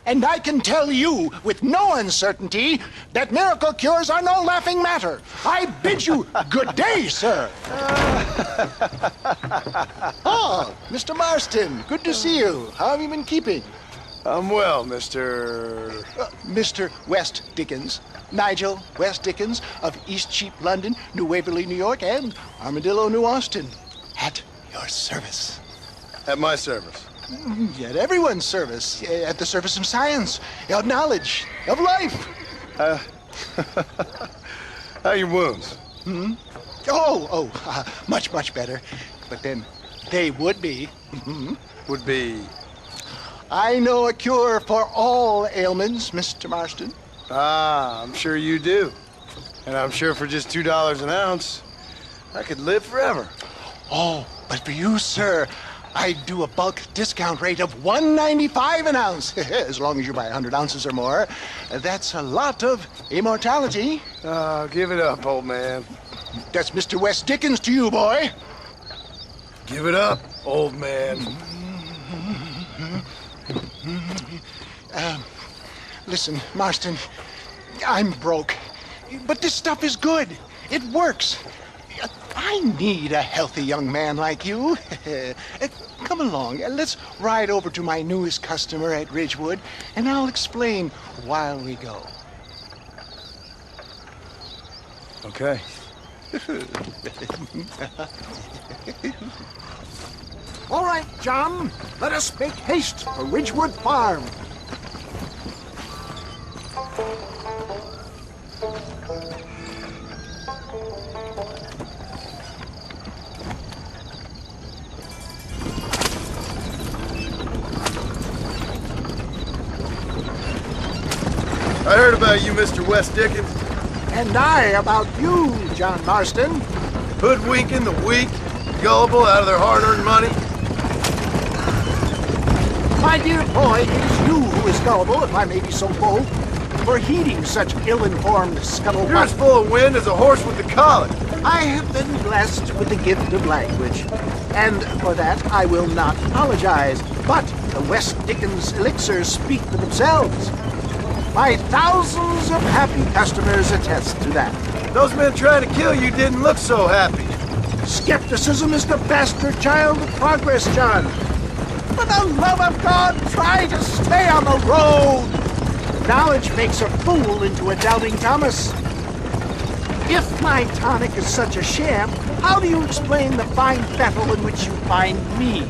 And I can tell you with no uncertainty that miracle cures are no laughing matter. I bid you good day, sir. Oh, Mr. Marston, good to see you. How have you been keeping? I'm well, Mr. Mr. West Dickens. Nigel West Dickens of Eastcheap, London, New Waverly, New York, and Armadillo, New Austin. At your service. At my service. At everyone's service. At the service of science, of knowledge, of life. How are your wounds? Much, much better. But then they would be. Would be... I know a cure for all ailments, Mr. Marston. Ah, I'm sure you do. And I'm sure for just $2 an ounce, I could live forever. Oh, but for you, sir, I'd do a bulk discount rate of $1.95 an ounce, as long as you buy 100 ounces or more. That's a lot of immortality. Give it up, old man. That's Mr. West Dickens to you, boy. Give it up, old man. Listen, Marston, I'm broke, but this stuff is good. It works. I need a healthy young man like you. Come along, let's ride over to my newest customer at Ridgewood, and I'll explain while we go. Okay. All right, John, let us make haste for Ridgewood Farm. I heard about you, Mr. West Dickens. And I about you, John Marston. Hoodwinking the weak, gullible out of their hard-earned money. My dear boy, it is you who is gullible, if I may be so bold, for heeding such ill-informed scuttlebutt. You're as full of wind as a horse with the colic. I have been blessed with the gift of language, and for that I will not apologize. But the West Dickens elixirs speak for themselves. My thousands of happy customers attest to that. Those men trying to kill you didn't look so happy. Skepticism is the bastard child of progress, John. For the love of God, try to stay on the road. Knowledge makes a fool into a doubting Thomas. If my tonic is such a sham, how do you explain the fine battle in which you find me?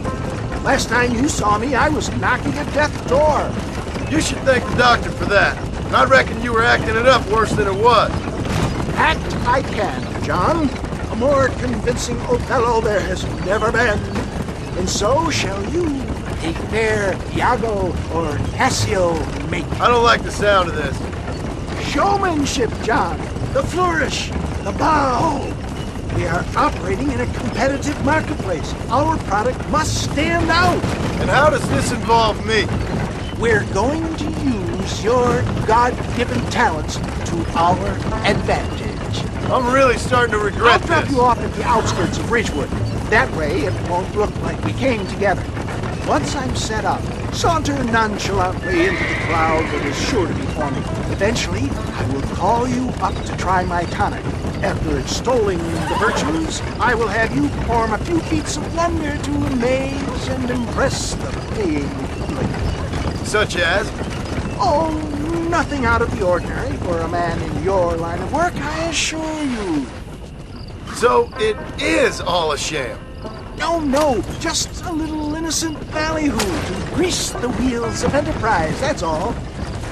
Last time you saw me, I was knocking at death's door. You should thank the doctor for that. And I reckon you were acting it up worse than it was. Act I can, John. A more convincing Othello there has never been. And so shall you, a fair Iago or Cassio make. I don't like the sound of this. Showmanship, John. The flourish, the bow. We are operating in a competitive marketplace. Our product must stand out. And how does this involve me? We're going to use your God-given talents to our advantage. I'm really starting to regret I'll drop this. you off at the outskirts of Ridgewood. That way it won't look like we came together. Once I'm set up, saunter nonchalantly into the cloud that is sure to be forming. Eventually, I will call you up to try my tonic. After extolling the virtues, I will have you perform a few feats of wonder to amaze and impress the paying public. Such as? Oh, nothing out of the ordinary for a man in your line of work, I assure you. So it is all a sham. No, just a little innocent ballyhoo to grease the wheels of enterprise, that's all.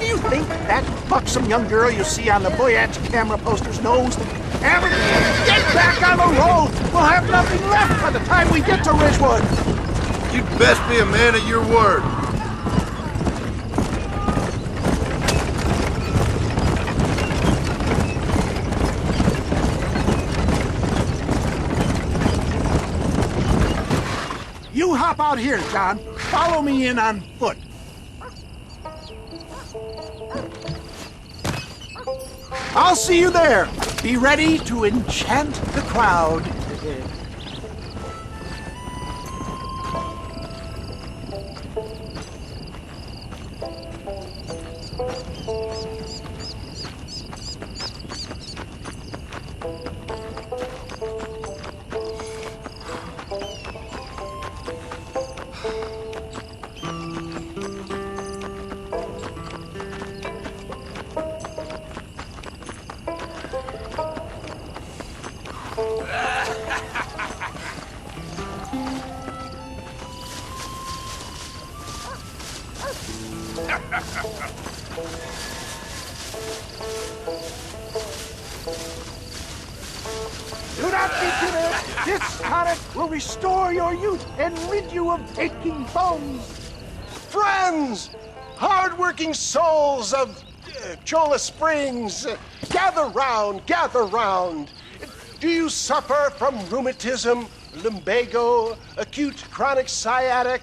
Do you think that buxom young girl you see on the Voyage camera posters knows that everything? Get back on the road! We'll have nothing left by the time we get to Ridgewood! You'd best be a man of your word. You hop out here, John. Follow me in on foot. I'll see you there. Be ready to enchant the crowd. Do not be bitter. This tonic will restore your youth and rid you of aching bones. Friends! Hard-working souls of Chola Springs, gather round, gather round. Do you suffer from rheumatism, lumbago, acute chronic sciatic,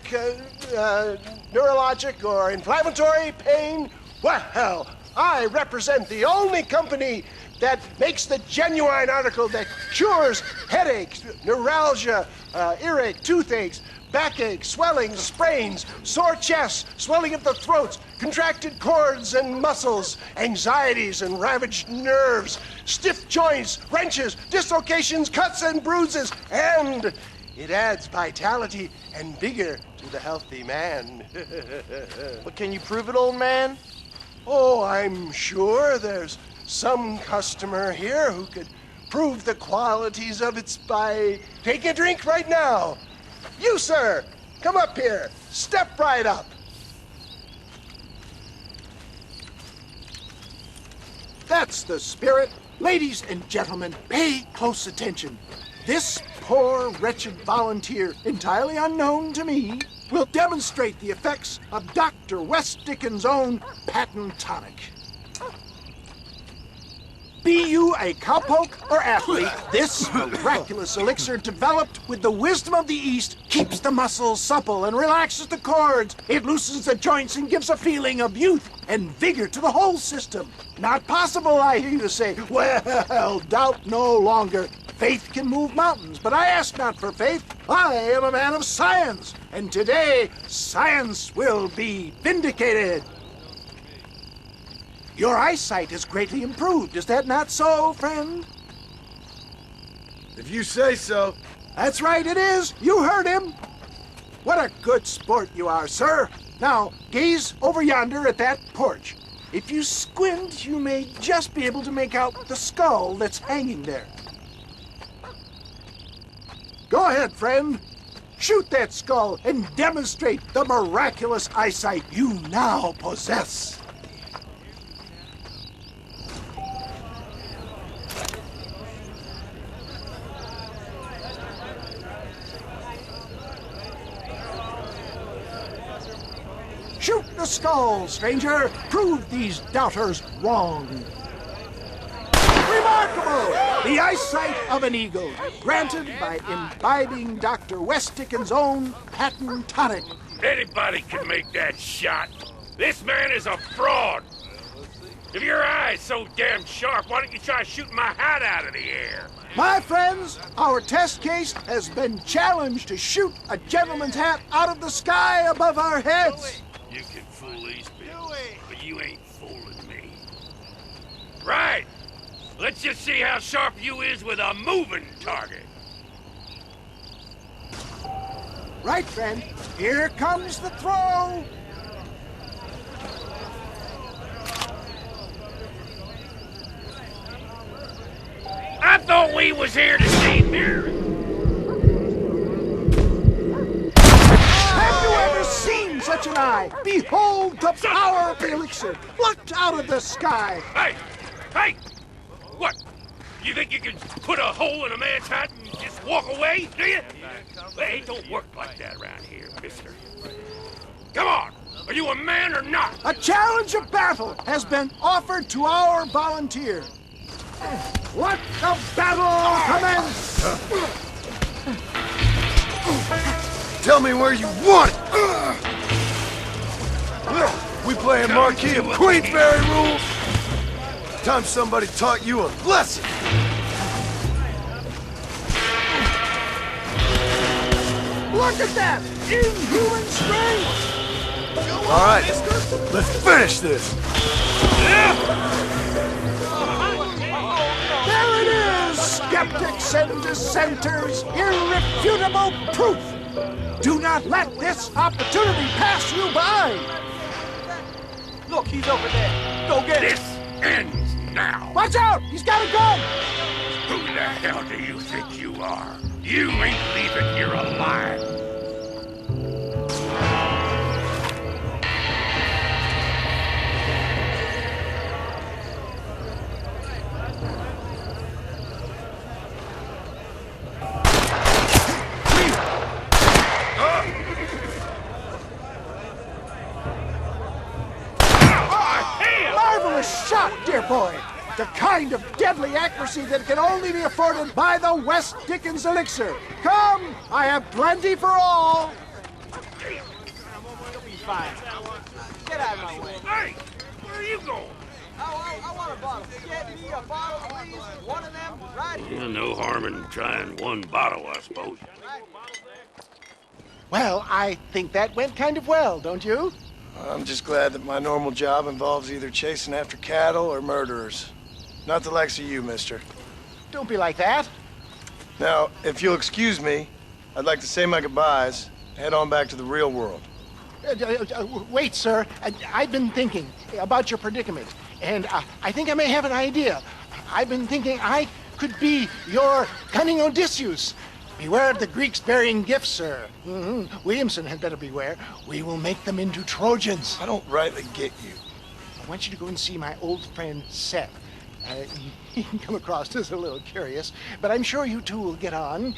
neurologic, or inflammatory pain? Well, I represent the only company that makes the genuine article that cures headaches, neuralgia, earache, toothaches, backache, swelling, sprains, sore chests, swelling of the throats, contracted cords and muscles, anxieties and ravaged nerves, stiff joints, wrenches, dislocations, cuts and bruises, and it adds vitality and vigor to the healthy man. But can you prove it, old man? Oh, I'm sure there's some customer here who could prove the qualities of it by taking a drink right now. You, sir, come up here. Step right up. That's the spirit. Ladies and gentlemen, pay close attention. This poor, wretched volunteer, entirely unknown to me, will demonstrate the effects of Dr. West Dickens' own patent tonic. Be you a cowpoke or athlete, this miraculous elixir developed with the wisdom of the East keeps the muscles supple and relaxes the cords. It loosens the joints and gives a feeling of youth and vigor to the whole system. Not possible, I hear you say. Well, doubt no longer. Faith can move mountains, but I ask not for faith. I am a man of science, and today science will be vindicated. Your eyesight is greatly improved. Is that not so, friend? If you say so. That's right, it is. You heard him. What a good sport you are, sir. Now, gaze over yonder at that porch. If you squint, you may just be able to make out the skull that's hanging there. Go ahead, friend. Shoot that skull and demonstrate the miraculous eyesight you now possess. Shoot the skull, stranger. Prove these doubters wrong. Remarkable! The eyesight of an eagle, granted by imbibing Dr. West Dickens' own patent tonic. Anybody can make that shot. This man is a fraud. If your eye's so damn sharp, why don't you try shooting my hat out of the air? My friends, our test case has been challenged to shoot a gentleman's hat out of the sky above our heads. You can fool these people, but you ain't fooling me. Right. Let's just see how sharp you is with a moving target. Right, friend. Here comes the throw. I thought we was here to see mirrors. Have you ever seen such an eye? Behold the power of the elixir, plucked out of the sky. Hey! Hey! What? You think you can put a hole in a man's hat and just walk away, do you? Hey, it don't work like that around here, mister. Come on! Are you a man or not? A challenge of battle has been offered to our volunteer. Let the battle commence! Tell me where you want it! We playing Marquis of Queensberry rules? Time somebody taught you a lesson! Look at that! Inhuman strength! All right, let's finish this! There it is! skeptics and dissenters, irrefutable proof. Do not let this opportunity pass you by. Look, he's over there. Go get him. This ends now. Watch out! He's got a gun! Who the hell do you think you are? You ain't leaving here alive. Marvelous shot, dear boy. The kind of deadly accuracy that can only be afforded by the West Dickens elixir. Come, I have plenty for all. You'll be fine. Get out of my way. Hey, where are you going? I want a bottle. Get me a bottle, please. One of them, right here. Well, no harm in trying one bottle, I suppose. Well, I think that went kind of well, don't you? I'm just glad that my normal job involves either chasing after cattle or murderers. Not the likes of you, mister. Don't be like that. Now, if you'll excuse me, I'd like to say my goodbyes, head on back to the real world. Wait, sir. I've been thinking about your predicament, and I think I may have an idea. I've been thinking I could be your cunning Odysseus. Beware of the Greeks bearing gifts, sir. Williamson had better beware. We will make them into Trojans. I don't rightly get you. I want you to go and see my old friend Seth. He can come across as a little curious, but I'm sure you two will get on.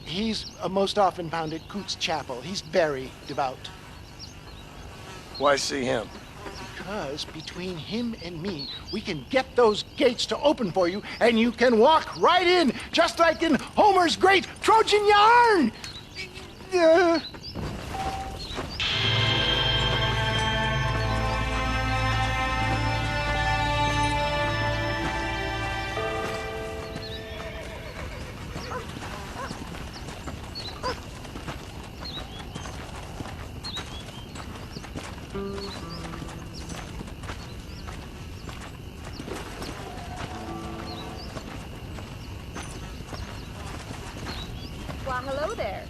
He's most often found at Coots Chapel. He's very devout. Why see him? Because between him and me, we can get those gates to open for you, and you can walk right in, just like in Homer's great Trojan yarn! Well, hello there.